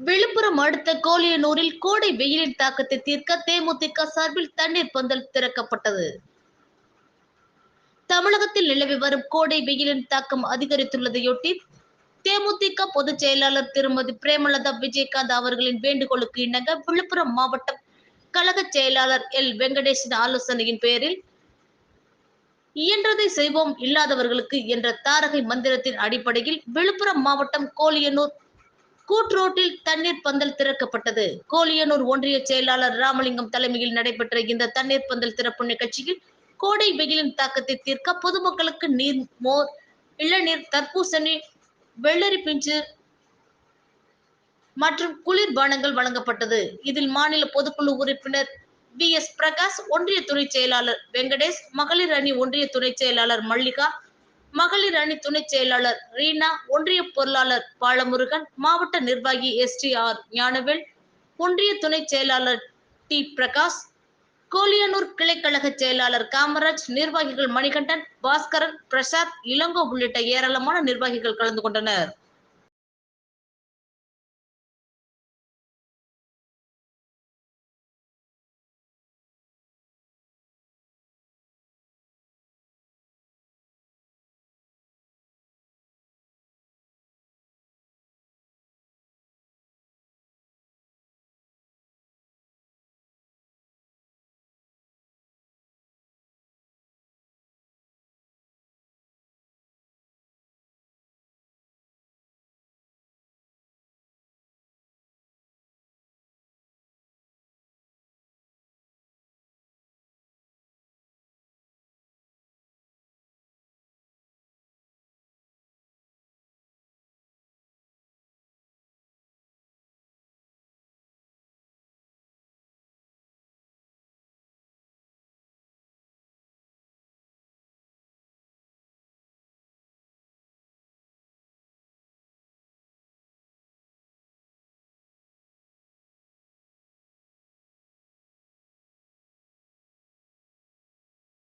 விழுப்புரம் அடுத்த கோலியனூரில் கோடை வெயிலின் தாக்கத்தை தீர்க்க தேமுதிக சார்பில் தண்ணீர் பந்தல் திறக்கப்பட்டது. தமிழகத்தில் நிலவி வரும் கோடை வெயிலின் தாக்கம் அதிகரித்துள்ளதையொட்டி தேமுதிக பொதுச் செயலாளர் திருமதி பிரேமலதா விஜயகாந்த் அவர்களின் வேண்டுகோளுக்கு இணங்க விழுப்புரம் மாவட்ட கழக செயலாளர் எல். வெங்கடேசன் ஆலோசனையின் பேரில் இயன்றதை செய்வோம் இல்லாதவர்களுக்கு என்ற தாரகை மந்திரத்தின் அடிப்படையில் விழுப்புரம் மாவட்டம் கோலியனூர் கூட்ரோட்டில் தண்ணீர் பந்தல் திறக்கப்பட்டது. கோலியனூர் ஒன்றிய செயலாளர் ராமலிங்கம் தலைமையில் நடைபெற்ற இந்த தண்ணீர் பந்தல் திறப்பு நிகழ்ச்சியில் கோடை வெயிலின் தாக்கத்தை தீர்க்க பொதுமக்களுக்கு நீர், மோர், இளநீர், தர்பூசணி, வெள்ளரி பிஞ்சு மற்றும் குளிர்பானங்கள் வழங்கப்பட்டது. இதில் மாநில பொதுக்குழு உறுப்பினர் வி. எஸ். பிரகாஷ், ஒன்றிய துணை செயலாளர் வெங்கடேஷ், மகளிர் அணி ஒன்றிய துணை செயலாளர் மல்லிகா, மகளிர் அணி துணை செயலாளர் ரீனா, ஒன்றிய பொருளாளர் பாலமுருகன், மாவட்ட நிர்வாகி எஸ். டி. ஆர். ஞானவேல், ஒன்றிய துணை செயலாளர் டி. பிரகாஷ், கோலியனூர் கிளைக்கழக செயலாளர் காமராஜ், நிர்வாகிகள் மணிகண்டன், பாஸ்கரன், பிரசாத், இளங்கோ உள்ளிட்ட ஏராளமான நிர்வாகிகள் கலந்து கொண்டனர்.